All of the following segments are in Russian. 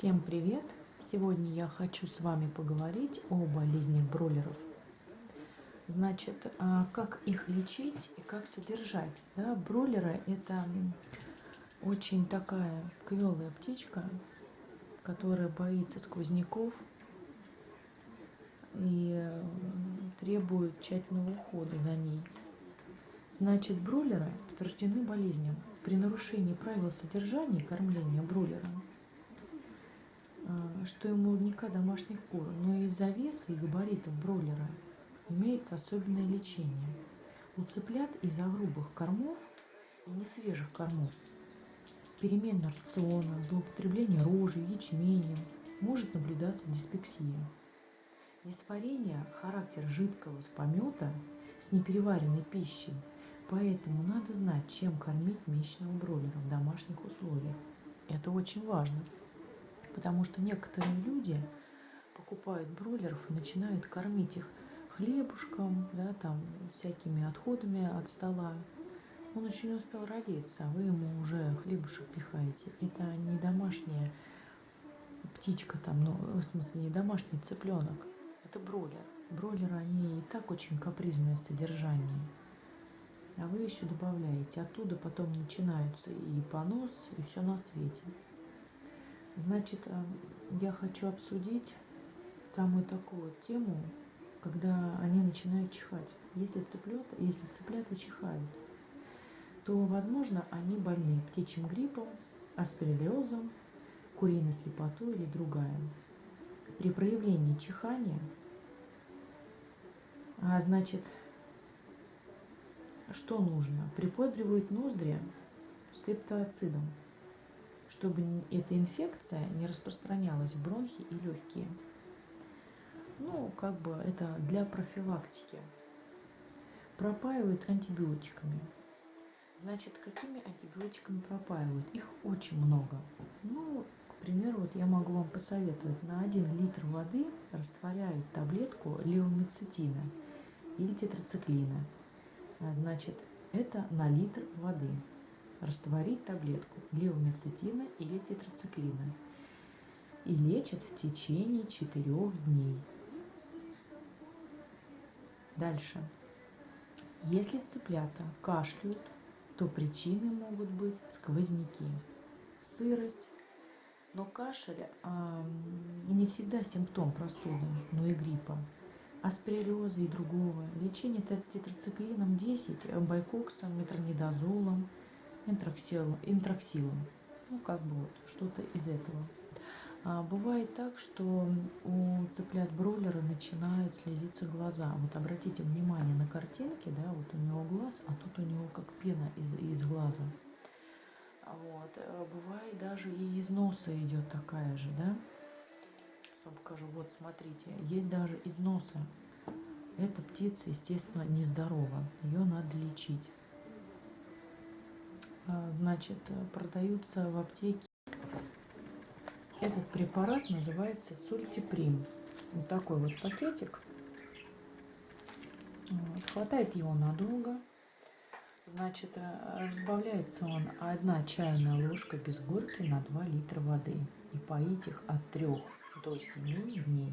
Всем привет! Сегодня я хочу с вами поговорить о болезнях бройлеров. Значит, как их лечить и как содержать. Да? Бройлеры – это очень такая квелая птичка, которая боится сквозняков и требует тщательного ухода за ней. Значит, бройлеры подтверждены болезням. При нарушении правил содержания и кормления бройлера, что и молодняка домашних кур, но из-за веса и габаритов бройлера имеют особенное лечение. У цыплят из-за грубых кормов и несвежих кормов, перемена рациона, злоупотребление рожью, ячменем может наблюдаться диспепсия. Несварение – характер жидкого спомета с непереваренной пищей, поэтому надо знать, чем кормить месячного бройлера в домашних условиях. Это очень важно. Потому что некоторые люди покупают бройлеров и начинают кормить их хлебушком, да, там, всякими отходами от стола. Он еще не успел родиться, а вы ему уже хлебушек пихаете. Это не домашняя птичка, там, ну, в смысле, не домашний цыпленок. Это бройлер. Бройлеры, они и так очень капризное содержание. А вы еще добавляете. Оттуда потом начинаются и понос, и все на свете. Значит, я хочу обсудить самую такую вот тему, когда они начинают чихать. Если цыплята чихают, то, возможно, они больны птичьим гриппом, аспириллезом, куриной слепотой или другая. При проявлении чихания, значит, что нужно? Припудривают ноздри стрептоцидом, чтобы эта инфекция не распространялась в бронхи и легкие. Ну, как бы это для профилактики. Пропаивают антибиотиками. Значит, какими антибиотиками пропаивают? Их очень много. Ну, к примеру, вот я могу вам посоветовать. На 1 литр воды растворяют таблетку левомицетина или тетрациклина. Значит, это на литр воды. Растворить таблетку левомицетина или тетрациклина и лечат в течение 4 дней. Дальше. Если цыплята кашляют, то причиной могут быть сквозняки, сырость, но кашель не всегда симптом простуды, но и гриппа, аспириллеза и другого. Лечение тетрациклином 10, байкоксом, метронидазолом, интраксилом. Ну, как бы вот что-то из этого. Бывает так, что у цыплят бройлера начинают слезиться глаза. Вот обратите внимание на картинки, да, вот у него глаз, а тут у него как пена из глаза. Вот. Бывает даже и из носа идет такая же, да. Сейчас вам покажу. Вот, смотрите, есть даже из носа. Эта птица, естественно, нездорова. Ее надо лечить. Значит, продаются в аптеке. Этот препарат называется Сультиприм. Вот такой вот пакетик. Вот. Хватает его надолго. Значит, разбавляется он 1 чайная ложка без горки на 2 литра воды. И поить их от 3 до 7 дней.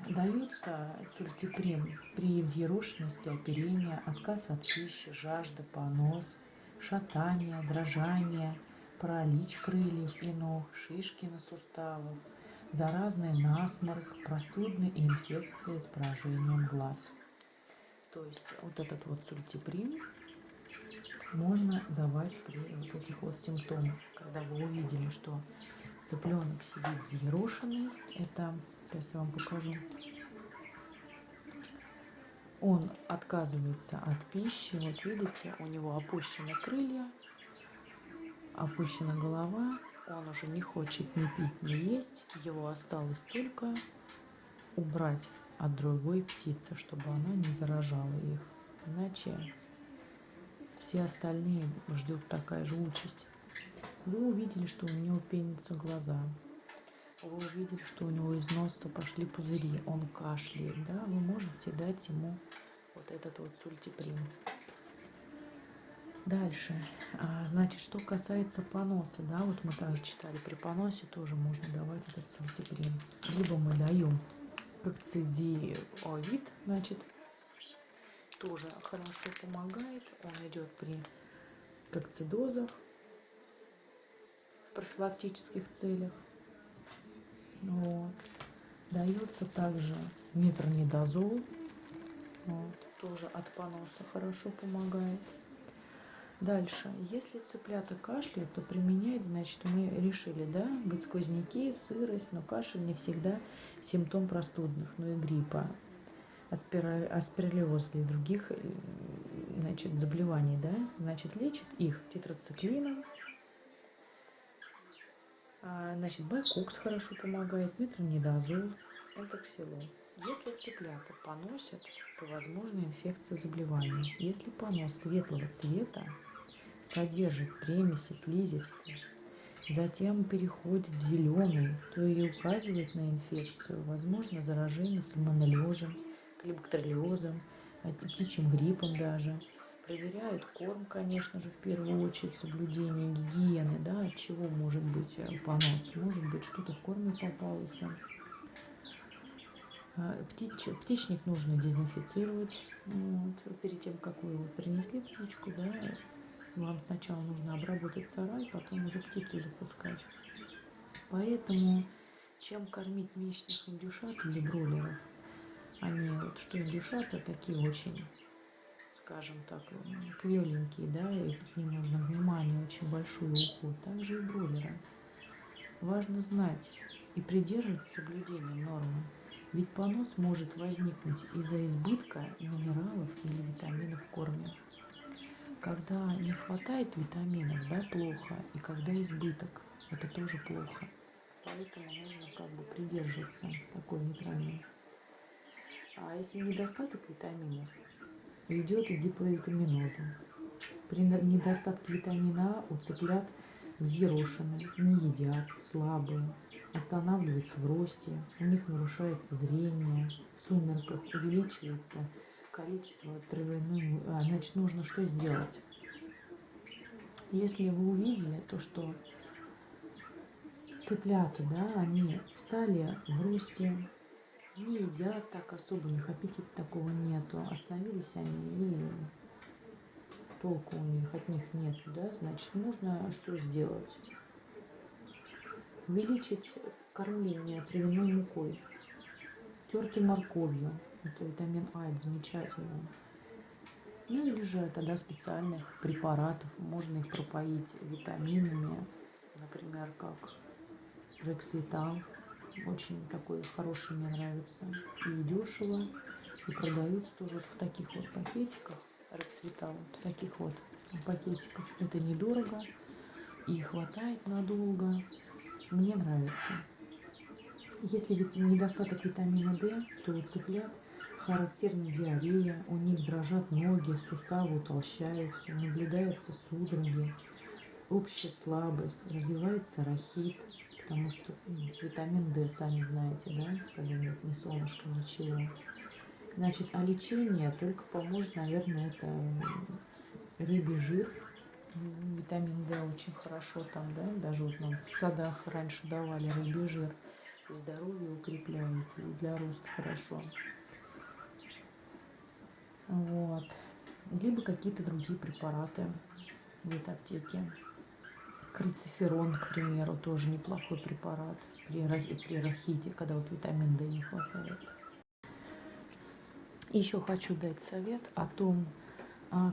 Даются сультиприм при взъерошенности, оперении, отказ от пищи, жажда, понос, шатание, дрожание, паралич крыльев и ног, шишки на суставах, заразный насморк, простудные инфекции с поражением глаз. То есть вот этот вот сультиприм можно давать при вот этих вот симптомах. Когда вы увидели, что цыпленок сидит взъерошенный, это, сейчас я вам покажу, он отказывается от пищи. Вот видите, у него опущены крылья, опущена голова, он уже не хочет ни пить, ни есть. Его осталось только убрать от другой птицы, чтобы она не заражала их. Иначе все остальные ждет такая же участь. Вы увидели, что у него пенятся глаза. Вы увидели, что у него из носа пошли пузыри, он кашляет, да, вы можете дать ему вот этот вот сультиприм. Дальше, значит, что касается поноса, да, вот мы также читали, при поносе тоже можно давать этот сультиприн. Либо мы даем кокцидиовид, значит, тоже хорошо помогает, он идет при кокцидозах в профилактических целях. Вот. Дается также метронидазол, вот, тоже от поноса хорошо помогает. Дальше, если цыплята кашляют, то применять, значит, мы решили, да, быть сквозняки, сырость, но кашель не всегда симптом простудных, но и гриппа, аспириллез и других, значит, заболеваний, да, значит, лечит их тетрациклином, значит, байкокс хорошо помогает, метронидазол, энтоксилон. Если цыплята поносят, то возможна инфекция заболевания. Если понос светлого цвета содержит примеси слизистой, затем переходит в зеленый, то и указывает на инфекцию, возможно заражение сальмонеллезом, клебактериозом, птичьим гриппом даже. Проверяют корм, конечно же, в первую очередь, соблюдение гигиены, да, от чего может быть понос, может быть что-то в корме попалось. Птичник нужно дезинфицировать, вот, перед тем, как вы его принесли птичку, да, вам сначала нужно обработать сарай, потом уже птицу запускать. Поэтому чем кормить месячных индюшат или бройлеров, они вот что индюшата такие очень, скажем так, квеленькие, да, и к ним нужно внимание, очень большой уход. Также и бройлеры. Важно знать и придерживаться соблюдения нормы. Ведь понос может возникнуть из-за избытка минералов или витаминов в корме. Когда не хватает витаминов, да, плохо, и когда избыток, это тоже плохо. Поэтому нужно как бы придерживаться такой нейтральной. А если недостаток витаминов, ведет к гиповитаминозу. При недостатке витамина А у цыплят взъерошены, не едят, слабые, останавливаются в росте, у них нарушается зрение, в сумерках увеличивается количество травяной. Значит, нужно что сделать? Если вы увидели то, что цыплята, да, они встали в росте, не едят так особо, у них аппетита такого нету, остановились они и толку у них от них нет, да, значит, нужно что сделать? Увеличить кормление травяной мукой, тертой морковью, это витамин А, это замечательно. Ну или же тогда специальных препаратов, можно их пропоить витаминами, например, как Рексвитал, очень такой хороший, мне нравится, и дешево, и продаются тоже вот в таких вот пакетиках. Рексвитал, вот в таких вот пакетиках. Это недорого и хватает надолго. Мне нравится. Если недостаток витамина D, то у цыплят характерна диарея, у них дрожат ноги, суставы утолщаются, наблюдаются судороги, общая слабость, развивается рахит, потому что витамин D, сами знаете, да, когда нет ни солнышка, ничего. Значит, а лечение только поможет, наверное, это рыбий жир. Витамин D очень хорошо там, да, даже вот нам в садах раньше давали рыбий жир. И здоровье укрепляет, и для роста хорошо. Вот. Либо какие-то другие препараты в аптеке. Крициферон, к примеру, тоже неплохой препарат при рахите, когда вот витамин D не хватает. Еще хочу дать совет о том,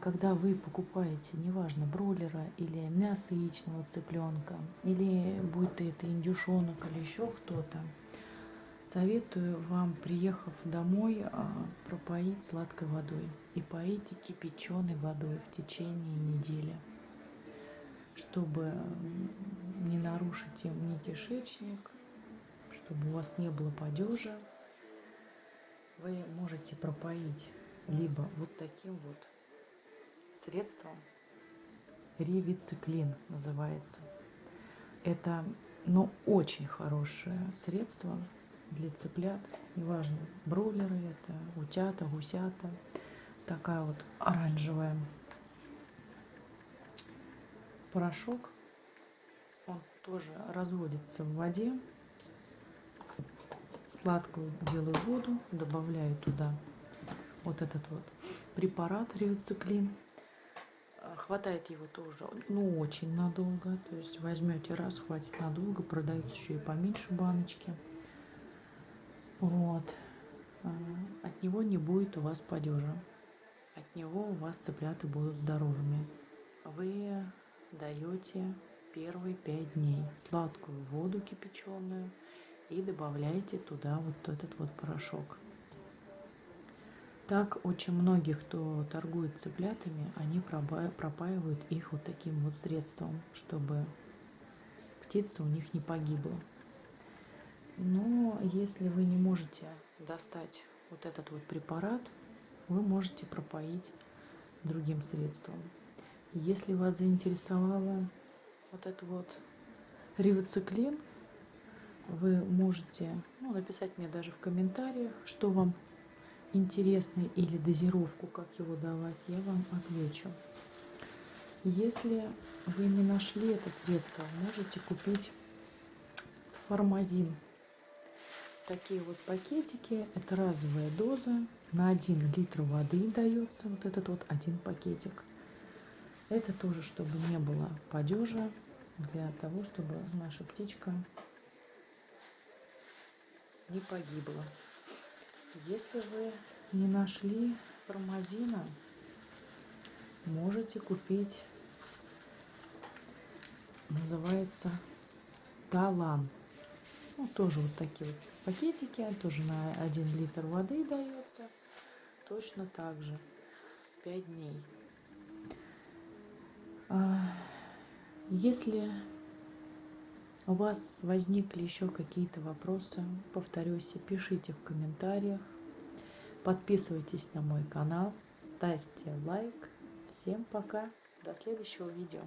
когда вы покупаете, неважно, бройлера или мясо яичного цыпленка, или будь то это индюшонок или еще кто-то, советую вам, приехав домой, пропоить сладкой водой и поить кипяченой водой в течение недели, чтобы не нарушить им ни кишечник, чтобы у вас не было падежа. Вы можете пропоить либо вот таким вот средством, ревициклин называется. Это, очень хорошее средство для цыплят, неважно, бройлеры это, утята, гусята, такая вот оранжевая порошок. Он тоже разводится в воде. Сладкую белую воду, добавляю туда вот этот вот препарат ривоциклин. Хватает его тоже, ну, очень надолго. То есть возьмете раз, хватит надолго. Продаются еще и поменьше баночки. Вот. От него не будет у вас падежа. От него у вас цыплята будут здоровыми. Вы даете первые 5 дней сладкую воду кипяченую и добавляете туда вот этот вот порошок. Так очень многих, кто торгует цыплятами, они пропаивают их вот таким вот средством, чтобы птица у них не погибла. Но если вы не можете достать вот этот вот препарат, вы можете пропоить другим средством. Если вас заинтересовало вот это вот ривоциклин, вы можете написать мне даже в комментариях, что вам интересно, или дозировку, как его давать, я вам отвечу. Если вы не нашли это средство, можете купить формазин. Такие вот пакетики, это разовая доза, на 1 литр воды дается вот этот вот один пакетик. Это тоже, чтобы не было падежа, для того, чтобы наша птичка не погибла. Если вы не нашли формазина, можете купить, называется талан. Тоже вот такие вот пакетики, тоже на 1 литр воды дается. Точно так же 5 дней. Если у вас возникли еще какие-то вопросы, повторюсь, пишите в комментариях. Подписывайтесь на мой канал, ставьте лайк. Всем пока, до следующего видео.